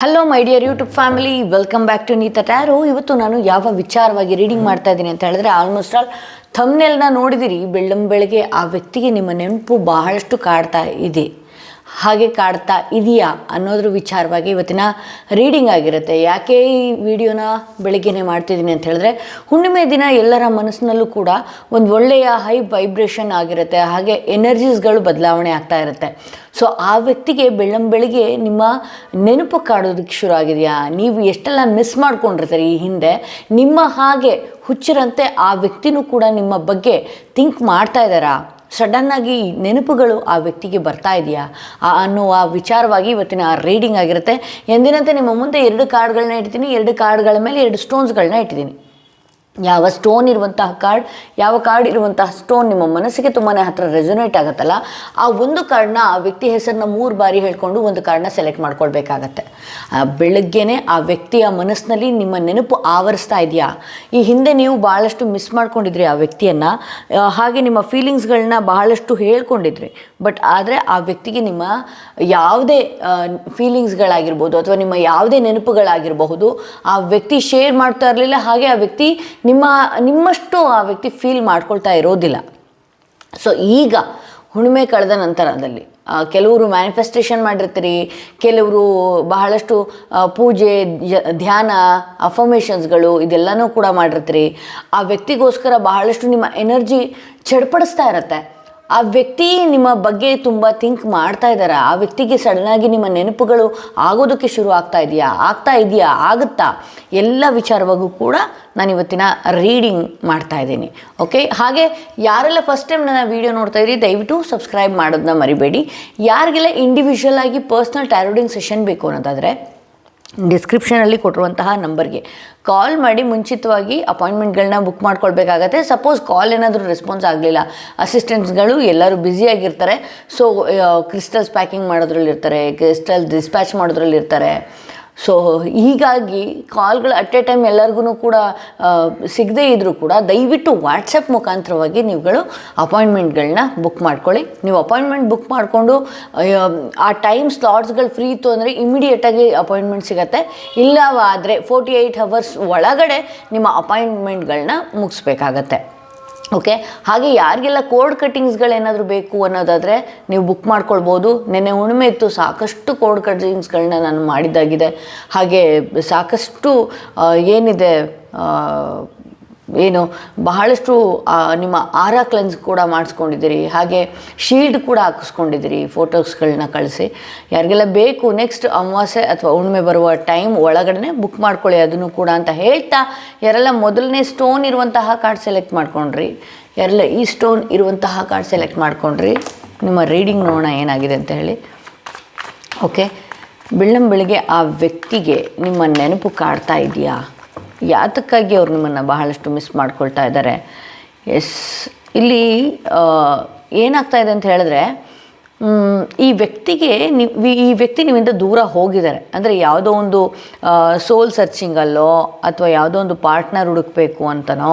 Hello my dear YouTube family, welcome back to Neeta tarot. ಇವತ್ತು ನಾನು ಯಾವ ವಿಚಾರವಾಗಿ ರೀಡಿಂಗ್ ಮಾಡ್ತಾ ಇದ್ದೀನಿ ಅಂತ ಹೇಳಿದ್ರೆ, ಆಲ್ಮೋಸ್ಟ್ ಆಲ್ ಥಂಬ್ನೇಲ್ನ ನೋಡಿದಿರಿ. ಬೆಳ್ಳಂಬೆಳಗ್ಗೆ ಆ ವ್ಯಕ್ತಿಗೆ ನಿಮ್ಮ ನೆನಪು ಬಹಳಷ್ಟು ಕಾಡ್ತಾ ಇದೆ, ಹಾಗೆ ಕಾಡ್ತಾ ಇದೆಯಾ ಅನ್ನೋದ್ರ ವಿಚಾರವಾಗಿ ಇವತ್ತಿನ ರೀಡಿಂಗ್ ಆಗಿರುತ್ತೆ. ಯಾಕೆ ಈ ವಿಡಿಯೋನ ಬೆಳಗ್ಗೆನೇ ಮಾಡ್ತಿದ್ದೀನಿ ಅಂತ ಹೇಳಿದ್ರೆ, ಹುಣ್ಣಿಮೆ ದಿನ ಎಲ್ಲರ ಮನಸ್ಸಿನಲ್ಲೂ ಕೂಡ ಒಂದು ಒಳ್ಳೆಯ ಹೈ ವೈಬ್ರೇಷನ್ ಆಗಿರುತ್ತೆ, ಹಾಗೆ ಎನರ್ಜೀಸ್ಗಳು ಬದಲಾವಣೆ ಆಗ್ತಾ ಇರುತ್ತೆ. ಸೊ ಆ ವ್ಯಕ್ತಿಗೆ ಬೆಳ್ಳಂಬೆಳಿಗ್ಗೆ ನಿಮ್ಮ ನೆನಪು ಕಾಡೋದಕ್ಕೆ ಶುರು ಆಗಿದೆಯಾ? ನೀವು ಎಷ್ಟೆಲ್ಲ ಮಿಸ್ ಮಾಡ್ಕೊಂಡಿರ್ತೀರಿ ಈ ಹಿಂದೆ, ನಿಮ್ಮ ಹಾಗೆ ಹುಚ್ಚರಂತೆ ಆ ವ್ಯಕ್ತಿನೂ ಕೂಡ ನಿಮ್ಮ ಬಗ್ಗೆ ಥಿಂಕ್ ಮಾಡ್ತಾ ಇದ್ದಾರಾ? ಸಡನ್ನಾಗಿ ನೆನಪುಗಳು ಆ ವ್ಯಕ್ತಿಗೆ ಬರ್ತಾ ಇದೆಯಾ ಅನ್ನುವ ವಿಚಾರವಾಗಿ ಇವತ್ತಿನ ರೀಡಿಂಗ್ ಆಗಿರುತ್ತೆ. ಎಂದಿನಂತೆ ನಿಮ್ಮ ಮುಂದೆ 2 ಕಾರ್ಡ್ಗಳನ್ನ ಇಡ್ತೀನಿ. 2 ಕಾರ್ಡ್ಗಳ ಮೇಲೆ 2 ಸ್ಟೋನ್ಸ್ಗಳನ್ನ ಇಟ್ಟಿದ್ದೀನಿ. ಯಾವ ಸ್ಟೋನ್ ಇರುವಂತಹ ಕಾರ್ಡ್, ಯಾವ ಕಾರ್ಡ್ ಇರುವಂತಹ ಸ್ಟೋನ್ ನಿಮ್ಮ ಮನಸ್ಸಿಗೆ ತುಂಬಾ ಹತ್ತಿರ ರೆಸೊನೇಟ್ ಆಗುತ್ತಲ್ಲ, ಆ ಒಂದು ಕಾರ್ಡ್ನ ಆ ವ್ಯಕ್ತಿ ಹೆಸರನ್ನ 3 ಬಾರಿ ಹೇಳ್ಕೊಂಡು ಒಂದು ಕಾರ್ಡ್ನ ಸೆಲೆಕ್ಟ್ ಮಾಡ್ಕೊಳ್ಬೇಕಾಗತ್ತೆ. ಬೆಳಗ್ಗೆನೆ ಆ ವ್ಯಕ್ತಿಯ ಮನಸ್ಸಿನಲ್ಲಿ ನಿಮ್ಮ ನೆನಪು ಆವರಿಸ್ತಾ ಇದೆಯಾ? ಈ ಹಿಂದೆ ನೀವು ಭಾಳಷ್ಟು ಮಿಸ್ ಮಾಡ್ಕೊಂಡಿದ್ರಿ ಆ ವ್ಯಕ್ತಿಯನ್ನು, ಹಾಗೆ ನಿಮ್ಮ ಫೀಲಿಂಗ್ಸ್ಗಳನ್ನ ಬಹಳಷ್ಟು ಹೇಳ್ಕೊಂಡಿದ್ರಿ. ಬಟ್ ಆದರೆ ಆ ವ್ಯಕ್ತಿಗೆ ನಿಮ್ಮ ಯಾವುದೇ ಫೀಲಿಂಗ್ಸ್ಗಳಾಗಿರ್ಬೋದು ಅಥವಾ ನಿಮ್ಮ ಯಾವುದೇ ನೆನಪುಗಳಾಗಿರಬಹುದು ಆ ವ್ಯಕ್ತಿ ಶೇರ್ ಮಾಡ್ತಾ ಇರಲಿಲ್ಲ, ಹಾಗೆ ಆ ವ್ಯಕ್ತಿ ನಿಮ್ಮಷ್ಟು ಆ ವ್ಯಕ್ತಿ ಫೀಲ್ ಮಾಡ್ಕೊಳ್ತಾ ಇರೋದಿಲ್ಲ. ಸೊ ಈಗ ಹುಣ್ಣಿಮೆ ಕಳೆದ ನಂತರದಲ್ಲಿ ಕೆಲವರು ಮ್ಯಾನಿಫೆಸ್ಟೇಷನ್ ಮಾಡಿರ್ತೀರಿ, ಕೆಲವರು ಬಹಳಷ್ಟು ಪೂಜೆ, ಧ್ಯಾನ, ಅಫರ್ಮೇಷನ್ಸ್ಗಳು ಇದೆಲ್ಲನೂ ಕೂಡ ಮಾಡಿರ್ತೀರಿ. ಆ ವ್ಯಕ್ತಿಗೋಸ್ಕರ ಬಹಳಷ್ಟು ನಿಮ್ಮ ಎನರ್ಜಿ ಚಡ್ಪಡಿಸ್ತಾ ಇರುತ್ತೆ. ಆ ವ್ಯಕ್ತಿ ನಿಮ್ಮ ಬಗ್ಗೆ ತುಂಬ ಥಿಂಕ್ ಮಾಡ್ತಾ ಇದ್ದಾರೆ. ಆ ವ್ಯಕ್ತಿಗೆ ಸಡನ್ನಾಗಿ ನಿಮ್ಮ ನೆನಪುಗಳು ಆಗೋದಕ್ಕೆ ಶುರು ಆಗ್ತಾ ಇದೆಯಾ, ಆಗುತ್ತಾ? ಎಲ್ಲ ವಿಚಾರವಾಗೂ ಕೂಡ ನಾನು ಇವತ್ತಿನ ರೀಡಿಂಗ್ ಮಾಡ್ತಾ ಇದ್ದೀನಿ. ಓಕೆ, ಹಾಗೆ ಯಾರೆಲ್ಲ ಫಸ್ಟ್ ಟೈಮ್ ನನ್ನ ವೀಡಿಯೋ ನೋಡ್ತಾ ಇದ್ದೀರಿ, ದಯವಿಟ್ಟು ಸಬ್ಸ್ಕ್ರೈಬ್ ಮಾಡೋದನ್ನ ಮರಿಬೇಡಿ. ಯಾರಿಗೆಲ್ಲ ಇಂಡಿವಿಜುವಲ್ ಆಗಿ ಪರ್ಸ್ನಲ್ ಟ್ಯಾರೋಡಿಂಗ್ ಸೆಷನ್ ಬೇಕು ಅನ್ನೋದಾದರೆ ಡಿಸ್ಕ್ರಿಪ್ಷನಲ್ಲಿ ಕೊಟ್ಟಿರುವಂತಹ ನಂಬರ್ಗೆ ಕಾಲ್ ಮಾಡಿ ಮುಂಚಿತವಾಗಿ ಅಪಾಯಿಂಟ್ಮೆಂಟ್ಗಳನ್ನ ಬುಕ್ ಮಾಡ್ಕೊಳ್ಬೇಕಾಗತ್ತೆ. ಸಪೋಸ್ ಕಾಲ್ ಏನಾದರೂ ರೆಸ್ಪಾನ್ಸ್ ಆಗಲಿಲ್ಲ, ಅಸಿಸ್ಟೆಂಟ್ಸ್ಗಳು ಎಲ್ಲರೂ ಬ್ಯುಸಿಯಾಗಿರ್ತಾರೆ. ಸೊ ಕ್ರಿಸ್ಟಲ್ಸ್ ಪ್ಯಾಕಿಂಗ್ ಮಾಡೋದ್ರಲ್ಲಿರ್ತಾರೆ, ಕ್ರಿಸ್ಟಲ್ ಡಿಸ್ಪ್ಯಾಚ್ ಮಾಡೋದ್ರಲ್ಲಿರ್ತಾರೆ. ಸೊ ಹೀಗಾಗಿ ಕಾಲ್ಗಳು ಅಟ್ ಎ ಟೈಮ್ ಎಲ್ಲರಿಗೂ ಕೂಡ ಸಿಗದೇ ಇದ್ದರೂ ಕೂಡ ದಯವಿಟ್ಟು ವಾಟ್ಸಪ್ ಮುಖಾಂತರವಾಗಿ ನೀವುಗಳು ಅಪಾಯಿಂಟ್ಮೆಂಟ್ಗಳನ್ನ ಬುಕ್ ಮಾಡ್ಕೊಳ್ಳಿ. ನೀವು ಅಪಾಯಿಂಟ್ಮೆಂಟ್ ಬುಕ್ ಮಾಡಿಕೊಂಡು ಆ ಟೈಮ್ ಸ್ಲಾಟ್ಸ್ಗಳು ಫ್ರೀ ಇತ್ತು ಅಂದರೆ ಇಮಿಡಿಯೇಟಾಗಿ ಅಪಾಯಿಂಟ್ಮೆಂಟ್ ಸಿಗುತ್ತೆ. ಇಲ್ಲವಾದರೆ 48 ಅವರ್ಸ್ ಒಳಗಡೆ ನಿಮ್ಮ ಅಪಾಯಿಂಟ್ಮೆಂಟ್ಗಳನ್ನ ಮುಗಿಸ್ಬೇಕಾಗತ್ತೆ. ಓಕೆ, ಹಾಗೆ ಯಾರಿಗೆಲ್ಲ ಕೋಡ್ ಕಟ್ಟಿಂಗ್ಸ್ಗಳೇನಾದರೂ ಬೇಕು ಅನ್ನೋದಾದರೆ ನೀವು ಬುಕ್ ಮಾಡ್ಕೊಳ್ಬೋದು. ನೆನ್ನೆ ಹುಣ್ಣಿಮೆ ಇತ್ತು, ಸಾಕಷ್ಟು ಕೋಡ್ ಕಟ್ಟಿಂಗ್ಸ್ಗಳನ್ನ ನಾನು ಮಾಡಿದ್ದಾಗಿದೆ. ಹಾಗೆ ಸಾಕಷ್ಟು ಏನಿದೆ ಬಹಳಷ್ಟು ನಿಮ್ಮ ಆರಾ ಕ್ಲೆನ್ಸ್ ಕೂಡ ಮಾಡಿಸ್ಕೊಂಡಿದ್ದೀರಿ, ಹಾಗೆ ಶೀಲ್ಡ್ ಕೂಡ ಹಾಕಿಸ್ಕೊಂಡಿದ್ದೀರಿ. ಫೋಟೋಸ್ಗಳನ್ನ ಕಳಿಸಿ. ಯಾರಿಗೆಲ್ಲ ಬೇಕು ನೆಕ್ಸ್ಟ್ ಅಮಾವಾಸ್ಯೆ ಅಥವಾ ಹುಣ್ಣಿಮೆ ಬರುವ ಟೈಮ್ ಒಳಗಡೆ ಬುಕ್ ಮಾಡ್ಕೊಳ್ಳಿ ಅದನ್ನು ಕೂಡ ಅಂತ ಹೇಳ್ತಾ, ಯಾರೆಲ್ಲ ಮೊದಲನೇ ಸ್ಟೋನ್ ಇರುವಂತಹ ಕಾರ್ಡ್ ಸೆಲೆಕ್ಟ್ ಮಾಡ್ಕೊಂಡ್ರಿ, ಯಾರೆಲ್ಲ ಈ ಸ್ಟೋನ್ ಇರುವಂತಹ ಕಾರ್ಡ್ ಸೆಲೆಕ್ಟ್ ಮಾಡ್ಕೊಂಡ್ರಿ, ನಿಮ್ಮ ರೀಡಿಂಗ್ ನೋಡೋಣ ಏನಾಗಿದೆ ಅಂತ ಹೇಳಿ. ಓಕೆ, ಬೆಳ್ಳಂಬೆಳಿಗ್ಗೆ ಆ ವ್ಯಕ್ತಿಗೆ ನಿಮ್ಮ ನೆನಪು ಕಾಡ್ತಾ ಇದೆಯಾ? ಯಾತಕ್ಕಾಗಿ ಅವ್ರು ನಿಮ್ಮನ್ನು ಬಹಳಷ್ಟು ಮಿಸ್ ಮಾಡ್ಕೊಳ್ತಾ ಇದ್ದಾರೆ? ಎಸ್, ಇಲ್ಲಿ ಏನಾಗ್ತಾ ಇದೆ ಅಂತ ಹೇಳಿದ್ರೆ, ಈ ವ್ಯಕ್ತಿಗೆ ಈ ವ್ಯಕ್ತಿ ನಿಮ್ಮಿಂದ ದೂರ ಹೋಗಿದ್ದಾರೆ. ಅಂದರೆ ಯಾವುದೋ ಒಂದು ಸೋಲ್ ಸರ್ಚಿಂಗಲ್ಲೋ ಅಥವಾ ಯಾವುದೋ ಒಂದು ಪಾರ್ಟ್ನರ್ ಹುಡುಕಬೇಕು ಅಂತನೋ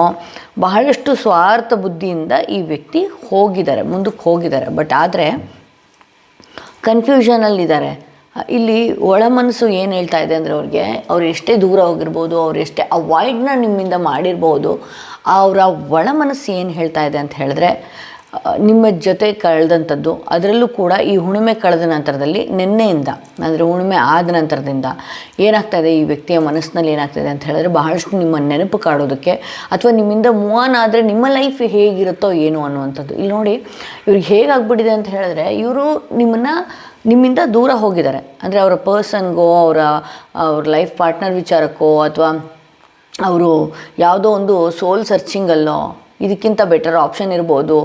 ಬಹಳಷ್ಟು ಸ್ವಾರ್ಥ ಬುದ್ಧಿಯಿಂದ ಈ ವ್ಯಕ್ತಿ ಮುಂದಕ್ಕೆ ಹೋಗಿದ್ದಾರೆ. ಬಟ್ ಆದರೆ ಕನ್ಫ್ಯೂಷನಲ್ಲಿದ್ದಾರೆ. ಇಲ್ಲಿ ಒಳ ಮನಸ್ಸು ಏನು ಹೇಳ್ತಾ ಇದೆ ಅಂದರೆ, ಅವ್ರು ಎಷ್ಟೇ ದೂರ ಹೋಗಿರ್ಬೋದು, ಅವ್ರು ಎಷ್ಟೇ ಅವಾಯ್ಡ್ನ ನಿಮ್ಮಿಂದ ಮಾಡಿರ್ಬೋದು, ಅವರ ಒಳ ಮನಸ್ಸು ಏನು ಹೇಳ್ತಾ ಇದೆ ಅಂತ ಹೇಳಿದ್ರೆ, ನಿಮ್ಮ ಜೊತೆ ಕಳೆದಂಥದ್ದು, ಅದರಲ್ಲೂ ಕೂಡ ಈ ಹುಣ್ಣಿಮೆ ಕಳೆದ ನಂತರದಲ್ಲಿ ನಿನ್ನೆಯಿಂದ ಅಂದರೆ ಹುಣ್ಣಿಮೆ ಆದ ನಂತರದಿಂದ ಏನಾಗ್ತಾಯಿದೆ ಈ ವ್ಯಕ್ತಿಯ ಮನಸ್ಸಿನಲ್ಲಿ ಏನಾಗ್ತಾಯಿದೆ ಅಂತ ಹೇಳಿದ್ರೆ, ಬಹಳಷ್ಟು ನಿಮ್ಮ ನೆನಪು ಕಾಡೋದಕ್ಕೆ ಅಥವಾ ನಿಮ್ಮಿಂದ ಮೂವ್ ಆನ್ ಆದರೆ ನಿಮ್ಮ ಲೈಫ್ ಹೇಗಿರುತ್ತೋ ಏನೋ ಅನ್ನುವಂಥದ್ದು. ಇಲ್ಲಿ ನೋಡಿ, ಇವ್ರಿಗೆ ಹೇಗಾಗ್ಬಿಟ್ಟಿದೆ ಅಂತ ಹೇಳಿದ್ರೆ, ಇವರು ನಿಮ್ಮಿಂದ ದೂರ ಹೋಗಿದ್ದಾರೆ. ಅಂದರೆ ಅವರ ಪರ್ಸನ್ಗೋ ಅವ್ರ ಲೈಫ್ ಪಾರ್ಟ್ನರ್ ವಿಚಾರಕ್ಕೋ ಅಥವಾ ಅವರು ಯಾವುದೋ ಒಂದು ಸೋಲ್ ಸರ್ಚಿಂಗಲ್ಲೋ ಇದಕ್ಕಿಂತ ಬೆಟರ್ ಆಪ್ಷನ್ ಇರ್ಬೋದು,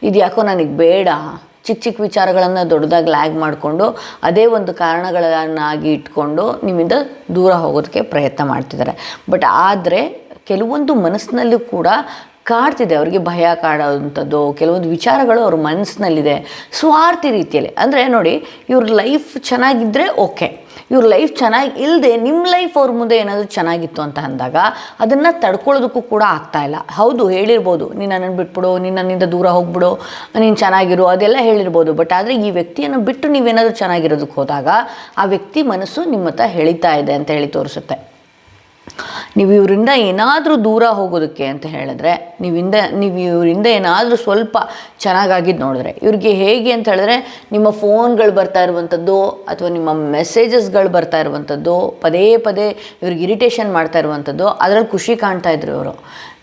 ಇದು ಯಾಕೋ ನನಗೆ ಬೇಡ, ಚಿಕ್ಕ ವಿಚಾರಗಳನ್ನು ದೊಡ್ಡದಾಗಿ ಲ್ಯಾಗ್ ಮಾಡಿಕೊಂಡು ಅದೇ ಒಂದು ಕಾರಣಗಳನ್ನಾಗಿ ಇಟ್ಕೊಂಡು ನಿಮ್ಮಿಂದ ದೂರ ಹೋಗೋದಕ್ಕೆ ಪ್ರಯತ್ನ ಮಾಡ್ತಿದ್ದಾರೆ. ಬಟ್ ಆದರೆ ಕೆಲವೊಂದು ಮನಸ್ಸಿನಲ್ಲೂ ಕೂಡ ಕಾಡ್ತಿದೆ, ಅವರಿಗೆ ಭಯ ಕಾಡೋವಂಥದ್ದು, ಕೆಲವೊಂದು ವಿಚಾರಗಳು ಅವ್ರ ಮನಸ್ಸಿನಲ್ಲಿದೆ ಸ್ವಾರ್ಥಿ ರೀತಿಯಲ್ಲಿ. ಅಂದರೆ ನೋಡಿ, ಇವ್ರ ಲೈಫ್ ಚೆನ್ನಾಗಿದ್ದರೆ ಓಕೆ, ಇವ್ರ ಲೈಫ್ ಚೆನ್ನಾಗಿ ಇಲ್ಲದೆ ನಿಮ್ಮ ಲೈಫ್ ಅವ್ರ ಮುಂದೆ ಏನಾದರೂ ಚೆನ್ನಾಗಿತ್ತು ಅಂತ ಅಂದಾಗ ಅದನ್ನು ತಡ್ಕೊಳ್ಳೋದಕ್ಕೂ ಕೂಡ ಆಗ್ತಾಯಿಲ್ಲ. ಹೌದು, ಹೇಳಿರ್ಬೋದು, ನೀನು ನನ್ನನ್ನು ಬಿಟ್ಬಿಡು, ನೀನು ನನ್ನಿಂದ ದೂರ ಹೋಗ್ಬಿಡು, ನೀನು ಚೆನ್ನಾಗಿರು, ಅದೆಲ್ಲ ಹೇಳಿರ್ಬೋದು. ಬಟ್ ಆದರೆ ಈ ವ್ಯಕ್ತಿಯನ್ನು ಬಿಟ್ಟು ನೀವೇನಾದರೂ ಚೆನ್ನಾಗಿರೋದಕ್ಕೆ ಹೋದಾಗ ಆ ವ್ಯಕ್ತಿ ಮನಸ್ಸು ನಿಮ್ಮ ಹತ್ರ ಎಳಿತಾ ಇದೆ ಅಂತ ಹೇಳಿ ತೋರಿಸುತ್ತೆ. ನೀವು ಇವರಿಂದ ಏನಾದರೂ ದೂರ ಹೋಗೋದಕ್ಕೆ ಅಂತ ಹೇಳಿದ್ರೆ, ನೀವು ಇವರಿಂದ ಏನಾದರೂ ಸ್ವಲ್ಪ ಚೆನ್ನಾಗಾಗಿದ್ದು ನೋಡಿದ್ರೆ, ಇವ್ರಿಗೆ ಹೇಗೆ ಅಂತ ಹೇಳಿದ್ರೆ ನಿಮ್ಮ ಫೋನ್ಗಳು ಬರ್ತಾ ಇರುವಂಥದ್ದು ಅಥವಾ ನಿಮ್ಮ ಮೆಸೇಜಸ್ಗಳು ಬರ್ತಾ ಇರುವಂಥದ್ದು, ಪದೇ ಪದೇ ಇವ್ರಿಗೆ ಇರಿಟೇಷನ್ ಮಾಡ್ತಾ ಇರುವಂಥದ್ದು, ಅದರಲ್ಲಿ ಖುಷಿ ಕಾಣ್ತಾ ಇದ್ರು ಇವರು.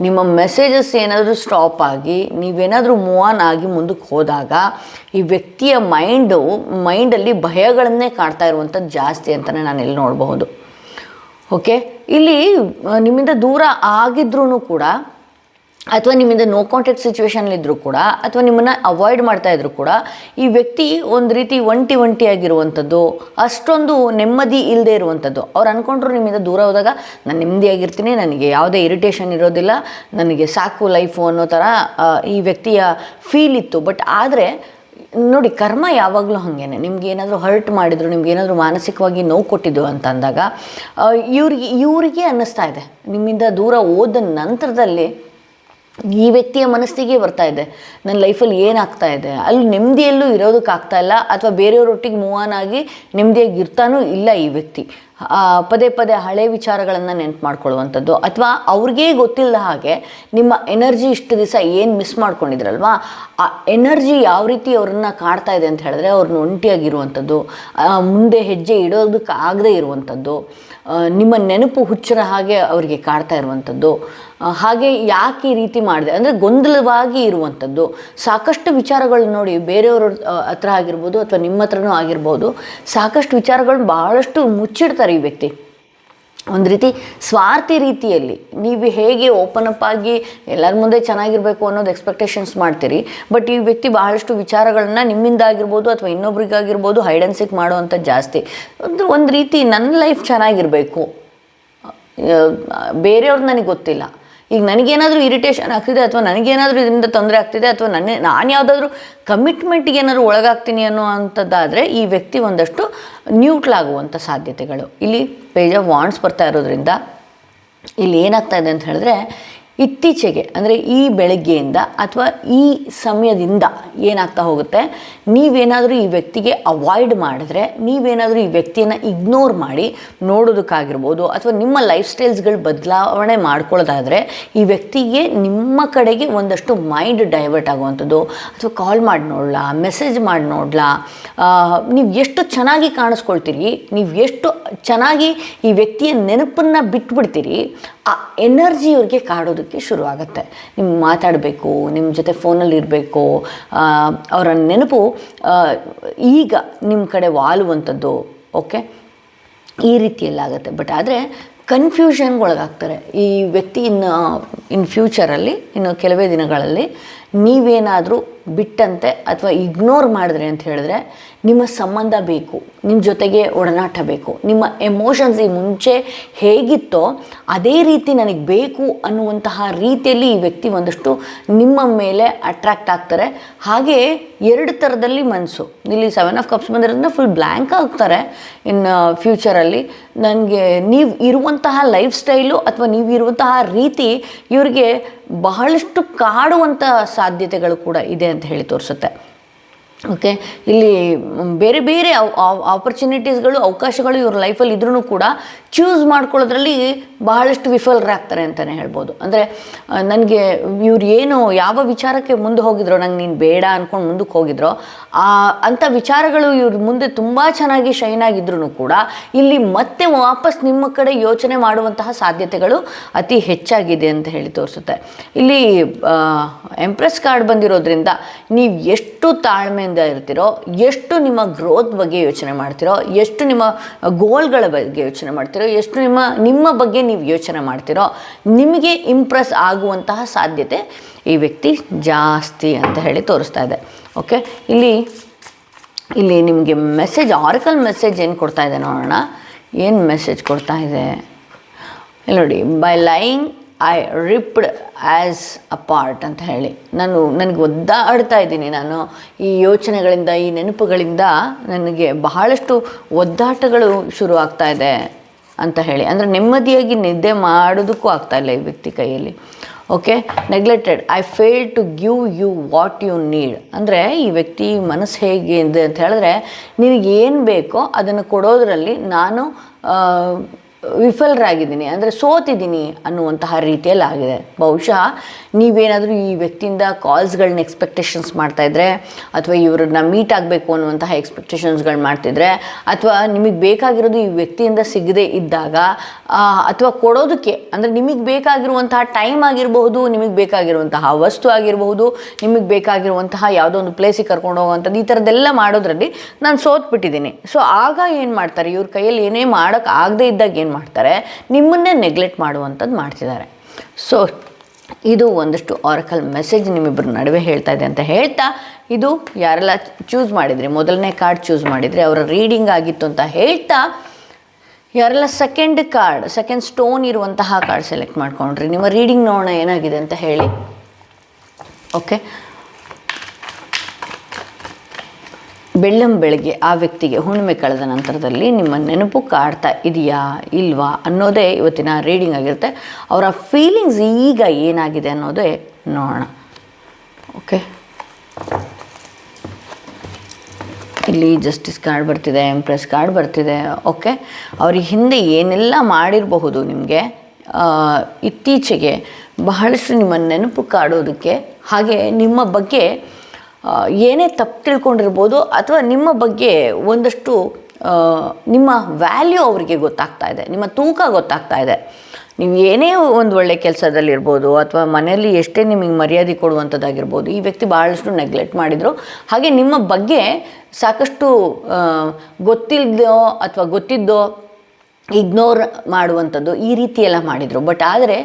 ನಿಮ್ಮ ಮೆಸೇಜಸ್ ಏನಾದರೂ ಸ್ಟಾಪ್ ಆಗಿ ನೀವೇನಾದರೂ ಮೂವ್ ಆನ್ ಆಗಿ ಮುಂದಕ್ಕೆ ಹೋದಾಗ ಈ ವ್ಯಕ್ತಿಯ ಮೈಂಡಲ್ಲಿ ಭಯಗಳನ್ನೇ ಕಾಡ್ತಾ ಇರುವಂಥದ್ದು ಜಾಸ್ತಿ ಅಂತಲೇ ನಾನು ಇಲ್ಲಿ ನೋಡಬಹುದು. ಓಕೆ, ಇಲ್ಲಿ ನಿಮ್ಮಿಂದ ದೂರ ಆಗಿದ್ರೂ ಕೂಡ ಅಥವಾ ನಿಮ್ಮಿಂದ ನೋ ಕಾಂಟ್ಯಾಕ್ಟ್ ಸಿಚುವೇಷನ್ಲಿದ್ದರೂ ಕೂಡ ಅಥವಾ ನಿಮ್ಮನ್ನು ಅವಾಯ್ಡ್ ಮಾಡ್ತಾ ಇದ್ರು ಕೂಡ ಈ ವ್ಯಕ್ತಿ ಒಂದು ರೀತಿ ಒಂಟಿಯಾಗಿರುವಂಥದ್ದು, ಅಷ್ಟೊಂದು ನೆಮ್ಮದಿ ಇಲ್ಲದೆ ಇರುವಂಥದ್ದು. ಅವ್ರು ಅಂದ್ಕೊಂಡ್ರು ನಿಮ್ಮಿಂದ ದೂರ ಹೋದಾಗ ನಾನು ನೆಮ್ಮದಿಯಾಗಿರ್ತೀನಿ, ನನಗೆ ಯಾವುದೇ ಇರಿಟೇಷನ್ ಇರೋದಿಲ್ಲ, ನನಗೆ ಸಾಕು ಲೈಫು ಅನ್ನೋ ಥರ ಈ ವ್ಯಕ್ತಿಯ ಫೀಲ್ ಇತ್ತು. ಬಟ್ ಆದರೆ ನೋಡಿ, ಕರ್ಮ ಯಾವಾಗಲೂ ಹಾಗೇನೆ. ನಿಮ್ಗೆ ಏನಾದರೂ ಹರ್ಟ್ ಮಾಡಿದ್ರು, ನಿಮ್ಗೆ ಏನಾದರೂ ಮಾನಸಿಕವಾಗಿ ನೋವು ಕೊಟ್ಟಿದ್ದು ಅಂತ ಅಂದಾಗ ಇವರಿಗೆ ಅನ್ನಿಸ್ತಾ ಇದೆ, ನಿಮ್ಮಿಂದ ದೂರ ಹೋದ ನಂತರದಲ್ಲಿ ಈ ವ್ಯಕ್ತಿಯ ಮನಸ್ಸಿಗೆ ಬರ್ತಾ ಇದೆ, ನನ್ನ ಲೈಫಲ್ಲಿ ಏನಾಗ್ತಾ ಇದೆ, ಅಲ್ಲಿ ನೆಮ್ಮದಿಯಲ್ಲೂ ಇರೋದಕ್ಕಾಗ್ತಾ ಇಲ್ಲ, ಅಥವಾ ಬೇರೆಯವರೊಟ್ಟಿಗೆ ಮೂವ್ ಆನ್ ಆಗಿ ನೆಮ್ಮದಿಯಾಗಿ ಇರ್ತಾನೂ ಇಲ್ಲ ಈ ವ್ಯಕ್ತಿ. ಪದೇ ಪದೇ ಹಳೆ ವಿಚಾರಗಳನ್ನು ನೆನಪು ಮಾಡ್ಕೊಳ್ಳುವಂಥದ್ದು, ಅಥವಾ ಅವ್ರಿಗೇ ಗೊತ್ತಿಲ್ಲದ ಹಾಗೆ ನಿಮ್ಮ ಎನರ್ಜಿ ಇಷ್ಟು ದಿವಸ ಏನು ಮಿಸ್ ಮಾಡ್ಕೊಂಡಿದ್ರಲ್ವ ಆ ಎನರ್ಜಿ ಯಾವ ರೀತಿ ಅವ್ರನ್ನ ಕಾಡ್ತಾ ಇದೆ ಅಂತ ಹೇಳಿದ್ರೆ, ಅವ್ರನ್ನ ಒಂಟಿಯಾಗಿರುವಂಥದ್ದು, ಮುಂದೆ ಹೆಜ್ಜೆ ಇಡೋದಕ್ಕೆ ಆಗದೇ ಇರುವಂಥದ್ದು, ನಿಮ್ಮ ನೆನಪು ಹುಚ್ಚರ ಹಾಗೆ ಅವರಿಗೆ ಕಾಡ್ತಾ ಇರುವಂಥದ್ದು. ಹಾಗೆ ಯಾಕೆ ಈ ರೀತಿ ಮಾಡಿದೆ ಅಂದರೆ ಗೊಂದಲವಾಗಿ ಇರುವಂಥದ್ದು. ಸಾಕಷ್ಟು ವಿಚಾರಗಳು ನೋಡಿ, ಬೇರೆಯವ್ರ ಹತ್ರ ಆಗಿರ್ಬೋದು ಅಥವಾ ನಿಮ್ಮ ಹತ್ರನೂ ಆಗಿರ್ಬೋದು, ಸಾಕಷ್ಟು ವಿಚಾರಗಳನ್ನ ಭಾಳಷ್ಟು ಮುಚ್ಚಿಡ್ತಾರೆ ಈ ವ್ಯಕ್ತಿ. ಒಂದು ರೀತಿ ಸ್ವಾರ್ಥಿ ರೀತಿಯಲ್ಲಿ ನೀವು ಹೇಗೆ ಓಪನ್ ಅಪ್ ಆಗಿ ಎಲ್ಲರ ಮುಂದೆ ಚೆನ್ನಾಗಿರಬೇಕು ಅನ್ನೋದು ಎಕ್ಸ್ಪೆಕ್ಟೇಷನ್ಸ್ ಮಾಡ್ತೀರಿ, ಬಟ್ ಈ ವ್ಯಕ್ತಿ ಬಹಳಷ್ಟು ವಿಚಾರಗಳನ್ನ ನಿಮ್ಮಿಂದ ಆಗಿರ್ಬೋದು ಅಥವಾ ಇನ್ನೊಬ್ರಿಗಾಗಿರ್ಬೋದು ಹೈಡ್ ಆ್ಯಂಡ್ ಸೀಕ್ ಮಾಡೋವಂಥ ಜಾಸ್ತಿ. ಒಂದು ರೀತಿ ನನ್ನ ಲೈಫ್ ಚೆನ್ನಾಗಿರಬೇಕು, ಬೇರೆಯವ್ರು ನನಗೆ ಗೊತ್ತಿಲ್ಲ, ಈಗ ನನಗೇನಾದರೂ ಇರಿಟೇಷನ್ ಆಗ್ತಿದೆ ಅಥವಾ ನನಗೇನಾದರೂ ಇದರಿಂದ ತೊಂದರೆ ಆಗ್ತಿದೆ ಅಥವಾ ನಾನು ಯಾವುದಾದ್ರೂ ಕಮಿಟ್ಮೆಂಟ್ಗೆ ಏನಾದರೂ ಒಳಗಾಗ್ತೀನಿ ಅನ್ನೋ ಅಂಥದ್ದಾದರೆ ಈ ವ್ಯಕ್ತಿ ಒಂದಷ್ಟು ನ್ಯೂಟ್ಲ್ ಆಗುವಂಥ ಸಾಧ್ಯತೆಗಳು. ಇಲ್ಲಿ ಪೇಜ್ ಆಫ್ ವಾಂಡ್ಸ್ ಬರ್ತಾ ಇರೋದ್ರಿಂದ ಇಲ್ಲಿ ಏನಾಗ್ತಾ ಇದೆ ಅಂತ ಹೇಳಿದ್ರೆ, ಇತ್ತೀಚೆಗೆ ಅಂದರೆ ಈ ಬೆಳಗ್ಗೆಯಿಂದ ಅಥವಾ ಈ ಸಮಯದಿಂದ ಏನಾಗ್ತಾ ಹೋಗುತ್ತೆ, ನೀವೇನಾದರೂ ಈ ವ್ಯಕ್ತಿಗೆ ಅವಾಯ್ಡ್ ಮಾಡಿದ್ರೆ, ನೀವೇನಾದರೂ ಈ ವ್ಯಕ್ತಿಯನ್ನು ಇಗ್ನೋರ್ ಮಾಡಿ ನೋಡೋದಕ್ಕಾಗಿರ್ಬೋದು ಅಥವಾ ನಿಮ್ಮ ಲೈಫ್ ಸ್ಟೈಲ್ಸ್ಗಳು ಬದಲಾವಣೆ ಮಾಡ್ಕೊಳ್ಳೋದಾದರೆ ಈ ವ್ಯಕ್ತಿಗೆ ನಿಮ್ಮ ಕಡೆಗೆ ಒಂದಷ್ಟು ಮೈಂಡ್ ಡೈವರ್ಟ್ ಆಗುವಂಥದ್ದು, ಅಥವಾ ಕಾಲ್ ಮಾಡಿ ನೋಡಲಾ, ಮೆಸೇಜ್ ಮಾಡಿ ನೋಡಲಾ, ನೀವು ಎಷ್ಟು ಚೆನ್ನಾಗಿ ಕಾಣಿಸ್ಕೊಳ್ತೀರಿ, ನೀವು ಎಷ್ಟು ಚೆನ್ನಾಗಿ ಈ ವ್ಯಕ್ತಿಯ ನೆನಪನ್ನು ಬಿಟ್ಬಿಡ್ತೀರಿ, ಆ ಎನರ್ಜಿ ಅವ್ರಿಗೆ ಕಾಡೋದಕ್ಕೆ ಶುರುವಾಗುತ್ತೆ. ನಿಮ್ಗೆ ಮಾತಾಡಬೇಕು, ನಿಮ್ಮ ಜೊತೆ ಫೋನಲ್ಲಿ ಇರಬೇಕು, ಅವರ ನೆನಪು ಈಗ ನಿಮ್ಮ ಕಡೆ ವಾಲುವಂಥದ್ದು. ಓಕೆ, ಈ ರೀತಿಯಲ್ಲಾಗುತ್ತೆ. ಬಟ್ ಆದರೆ ಕನ್ಫ್ಯೂಷನ್ಗೆ ಒಳಗಾಗ್ತಾರೆ ಈ ವ್ಯಕ್ತಿ. ಇನ್ ಫ್ಯೂಚರಲ್ಲಿ ಇನ್ನು ಕೆಲವೇ ದಿನಗಳಲ್ಲಿ ನೀವೇನಾದರೂ ಬಿಟ್ಟಂತೆ ಅಥವಾ ಇಗ್ನೋರ್ ಮಾಡಿದ್ರೆ ಅಂತ ಹೇಳಿದ್ರೆ, ನಿಮ್ಮ ಸಂಬಂಧ ಬೇಕು, ನಿಮ್ಮ ಜೊತೆಗೆ ಒಡನಾಟ ಬೇಕು, ನಿಮ್ಮ ಎಮೋಷನ್ಸ್ ಈ ಮುಂಚೆ ಹೇಗಿತ್ತೋ ಅದೇ ರೀತಿ ನನಗೆ ಬೇಕು ಅನ್ನುವಂತಹ ರೀತಿಯಲ್ಲಿ ಈ ವ್ಯಕ್ತಿ ಒಂದಷ್ಟು ನಿಮ್ಮ ಮೇಲೆ ಅಟ್ರ್ಯಾಕ್ಟ್ ಆಗ್ತಾರೆ. ಹಾಗೆ ಎರಡು ಥರದಲ್ಲಿ ಮನಸ್ಸು, ಇಲ್ಲಿ 7 ಆಫ್ ಕಪ್ಸ್ ಬಂದಿರೋದ್ರಿಂದ ಫುಲ್ ಬ್ಲ್ಯಾಂಕ್ ಆಗ್ತಾರೆ ಇನ್ನು ಫ್ಯೂಚರಲ್ಲಿ. ನನಗೆ ನೀವು ಇರುವಂತಹ ಲೈಫ್ ಸ್ಟೈಲು ಅಥವಾ ನೀವು ಇರುವಂತಹ ರೀತಿ ಇವರಿಗೆ ಬಹಳಷ್ಟು ಕಾಡುವಂಥ ಸಾಧ್ಯತೆಗಳು ಕೂಡ ಇದೆ ಅಂತ ಹೇಳಿ ತೋರಿಸುತ್ತೆ. ಓಕೆ, ಇಲ್ಲಿ ಬೇರೆ ಬೇರೆ ಆಪರ್ಚುನಿಟೀಸ್ಗಳು, ಅವಕಾಶಗಳು ಇವ್ರ ಲೈಫಲ್ಲಿ ಇದ್ರೂ ಕೂಡ ಚೂಸ್ ಮಾಡ್ಕೊಳ್ಳೋದ್ರಲ್ಲಿ ಬಹಳಷ್ಟು ವಿಫಲರಾಗ್ತಾರೆ ಅಂತಲೇ ಹೇಳ್ಬೋದು. ಅಂದರೆ ನನಗೆ ಇವ್ರು ಏನು ಯಾವ ವಿಚಾರಕ್ಕೆ ಮುಂದೆ ಹೋಗಿದ್ರೋ, ನಂಗೆ ನೀನು ಬೇಡ ಅಂದ್ಕೊಂಡು ಮುಂದಕ್ಕೆ ಹೋಗಿದ್ರೋ ಅಂಥ ವಿಚಾರಗಳು ಇವ್ರ ಮುಂದೆ ತುಂಬ ಚೆನ್ನಾಗಿ ಶೈನ್ ಆಗಿದ್ರೂ ಕೂಡ ಇಲ್ಲಿ ಮತ್ತೆ ವಾಪಸ್ ನಿಮ್ಮ ಕಡೆ ಯೋಚನೆ ಮಾಡುವಂತಹ ಸಾಧ್ಯತೆಗಳು ಅತಿ ಹೆಚ್ಚಾಗಿದೆ ಅಂತ ಹೇಳಿ ತೋರಿಸುತ್ತೆ. ಇಲ್ಲಿ ಎಂಪ್ರೆಸ್ ಕಾರ್ಡ್ ಬಂದಿರೋದ್ರಿಂದ ನೀವು ಎಷ್ಟು ತಾಳ್ಮೆಯಿಂದ ಇರ್ತೀರೋ, ಎಷ್ಟು ನಿಮ್ಮ ಗ್ರೋತ್ ಬಗ್ಗೆ ಯೋಚನೆ ಮಾಡ್ತೀರೋ, ಎಷ್ಟು ನಿಮ್ಮ ಗೋಲ್ಗಳ ಬಗ್ಗೆ ಯೋಚನೆ ಮಾಡ್ತೀರೋ, ಎಷ್ಟು ನಿಮ್ಮ ಬಗ್ಗೆ ನೀವು ಯೋಚನೆ ಮಾಡ್ತೀರೋ, ನಿಮಗೆ ಇಂಪ್ರೆಸ್ ಆಗುವಂತಹ ಸಾಧ್ಯತೆ ಈ ವ್ಯಕ್ತಿ ಜಾಸ್ತಿ ಅಂತ ಹೇಳಿ ತೋರಿಸ್ತಾ ಇದೆ. ಓಕೆ, ಇಲ್ಲಿ ನಿಮಗೆ ಮೆಸೇಜ್, ಆರಿಕಲ್ ಮೆಸೇಜ್ ಏನು ಕೊಡ್ತಾ ಇದೆ ನೋಡೋಣ. ಏನು ಮೆಸೇಜ್ ಕೊಡ್ತಾ ಇದೆ ಇಲ್ಲಿ ನೋಡಿ. By lying I ರಿಪ್ಡ್ as a part ಅಂತ ಹೇಳಿ ನನಗೆ ಒದ್ದಾಡ್ತಾ ಇದ್ದೀನಿ. ನಾನು ಈ ಯೋಚನೆಗಳಿಂದ, ಈ ನೆನಪುಗಳಿಂದ ನನಗೆ ಬಹಳಷ್ಟು ಒದ್ದಾಟಗಳು ಶುರು ಆಗ್ತಾ ಇದೆ ಅಂತ ಹೇಳಿ. ಅಂದರೆ ನೆಮ್ಮದಿಯಾಗಿ ನಿದ್ದೆ ಮಾಡೋದಕ್ಕೂ ಆಗ್ತಾಯಿಲ್ಲ ಈ ವ್ಯಕ್ತಿ ಕೈಯಲ್ಲಿ. Okay, neglected, I fail to give you what you need. ಅಂದರೆ ಈ ವ್ಯಕ್ತಿ ಮನಸ್ಸು ಹೇಗೆ ಇದೆ ಅಂತ ಹೇಳಿದ್ರೆ, ನಿನಗೇನು ಬೇಕೋ ಅದನ್ನು ಕೊಡೋದರಲ್ಲಿ ನಾನು ವಿಫಲರಾಗಿದ್ದೀನಿ, ಅಂದರೆ ಸೋತಿದ್ದೀನಿ ಅನ್ನುವಂತಹ ರೀತಿಯಲ್ಲಿ ಆಗಿದೆ. ಬಹುಶಃ ನೀವೇನಾದರೂ ಈ ವ್ಯಕ್ತಿಯಿಂದ ಕಾಲ್ಸ್ಗಳನ್ನ ಎಕ್ಸ್ಪೆಕ್ಟೇಷನ್ಸ್ ಮಾಡ್ತಾಯಿದ್ರೆ, ಅಥವಾ ಇವ್ರನ್ನ ಮೀಟ್ ಆಗಬೇಕು ಅನ್ನುವಂತಹ ಎಕ್ಸ್ಪೆಕ್ಟೇಷನ್ಸ್ಗಳು ಮಾಡ್ತಿದ್ರೆ, ಅಥವಾ ನಿಮಗೆ ಬೇಕಾಗಿರೋದು ಈ ವ್ಯಕ್ತಿಯಿಂದ ಸಿಗದೇ ಇದ್ದಾಗ, ಅಥವಾ ಕೊಡೋದಕ್ಕೆ ಅಂದರೆ ನಿಮಗೆ ಬೇಕಾಗಿರುವಂತಹ ಟೈಮ್ ಆಗಿರಬಹುದು, ನಿಮಗೆ ಬೇಕಾಗಿರುವಂತಹ ವಸ್ತು ಆಗಿರಬಹುದು, ನಿಮಗೆ ಬೇಕಾಗಿರುವಂತಹ ಯಾವುದೋ ಒಂದು ಪ್ಲೇಸಿಗೆ ಕರ್ಕೊಂಡು ಹೋಗುವಂಥದ್ದು, ಈ ಥರದ್ದೆಲ್ಲ ಮಾಡೋದ್ರಲ್ಲಿ ನಾನು ಸೋತ್ಬಿಟ್ಟಿದ್ದೀನಿ. ಸೊ ಆಗ ಏನು ಮಾಡ್ತಾರೆ, ಇವ್ರ ಕೈಯಲ್ಲಿ ಏನೇ ಮಾಡೋಕ್ಕೆ ಆಗದೇ ಇದ್ದಾಗ ಏನು ಮಾಡ್ತಾರೆ, ನಿಮ್ಮನ್ನೇ ನೆಗ್ಲೆಕ್ಟ್ ಮಾಡುವಂಥದ್ದು ಮಾಡ್ತಿದ್ದಾರೆ. ಸೊ ಇದು ಒಂದಷ್ಟು ಆರಕಲ್ ಮೆಸೇಜ್ ನಿಮ್ಮಿಬ್ಬರ ನಡುವೆ ಹೇಳ್ತಾ ಇದೆ ಅಂತ ಹೇಳ್ತಾ, ಇದು ಯಾರೆಲ್ಲ ಚೂಸ್ ಮಾಡಿದ್ರಿ, ಮೊದಲನೇ ಕಾರ್ಡ್ ಚೂಸ್ ಮಾಡಿದ್ರಿ ಅವರ ರೀಡಿಂಗ್ ಆಗಿತ್ತು ಅಂತ ಹೇಳ್ತಾ, ಯಾರೆಲ್ಲ ಸೆಕೆಂಡ್ ಸ್ಟೋನ್ ಇರುವಂತಹ ಕಾರ್ಡ್ ಸೆಲೆಕ್ಟ್ ಮಾಡ್ಕೊಂಡ್ರಿ, ನಿಮ್ಮ ರೀಡಿಂಗ್ ನೋಡೋಣ ಏನಾಗಿದೆ ಅಂತ ಹೇಳಿ. ಓಕೆ, ಬೆಳ್ಳಂಬೆಳಗ್ಗೆ ಆ ವ್ಯಕ್ತಿಗೆ ಹುಣ್ಣಿಮೆ ಕಳೆದ ನಂತರದಲ್ಲಿ ನಿಮ್ಮ ನೆನಪು ಕಾಡ್ತಾ ಇದೆಯಾ ಇಲ್ವಾ ಅನ್ನೋದೇ ಇವತ್ತಿನ ರೀಡಿಂಗ್ ಆಗಿರುತ್ತೆ. ಅವರ ಫೀಲಿಂಗ್ಸ್ ಈಗ ಏನಾಗಿದೆ ಅನ್ನೋದೇ ನೋಡೋಣ. ಓಕೆ, ಇಲ್ಲಿ ಜಸ್ಟಿಸ್ ಕಾರ್ಡ್ ಬರ್ತಿದೆ, ಎಂಪ್ರೆಸ್ ಕಾರ್ಡ್ ಬರ್ತಿದೆ. ಓಕೆ, ಅವ್ರಿಗೆ ಹಿಂದೆ ಏನೆಲ್ಲ ಮಾಡಿರಬಹುದು ನಿಮಗೆ, ಇತ್ತೀಚೆಗೆ ಬಹಳಷ್ಟು ನಿಮ್ಮ ನೆನಪು ಕಾಡೋದಕ್ಕೆ, ಹಾಗೆ ನಿಮ್ಮ ಬಗ್ಗೆ ಏನೇ ತಪ್ಪು ತಿಳ್ಕೊಂಡಿರ್ಬೋದು, ಅಥವಾ ನಿಮ್ಮ ಬಗ್ಗೆ ಒಂದಷ್ಟು ನಿಮ್ಮ ವ್ಯಾಲ್ಯೂ ಅವರಿಗೆ ಗೊತ್ತಾಗ್ತಾ ಇದೆ, ನಿಮ್ಮ ತೂಕ ಗೊತ್ತಾಗ್ತಾ ಇದೆ. ನೀವು ಏನೇ ಒಂದು ಒಳ್ಳೆ ಕೆಲಸದಲ್ಲಿರ್ಬೋದು, ಅಥವಾ ಮನೆಯಲ್ಲಿ ಎಷ್ಟೇ ನಿಮಗೆ ಮರ್ಯಾದೆ ಕೊಡುವಂಥದ್ದಾಗಿರ್ಬೋದು, ಈ ವ್ಯಕ್ತಿ ಭಾಳಷ್ಟು ನೆಗ್ಲೆಕ್ಟ್ ಮಾಡಿದರು. ಹಾಗೆ ನಿಮ್ಮ ಬಗ್ಗೆ ಸಾಕಷ್ಟು ಗೊತ್ತಿಲ್ಲದೋ ಅಥವಾ ಗೊತ್ತಿದ್ದೋ ಇಗ್ನೋರ್ ಮಾಡುವಂಥದ್ದು, ಈ ರೀತಿಯೆಲ್ಲ ಮಾಡಿದರು. ಬಟ್ ಆದರೆ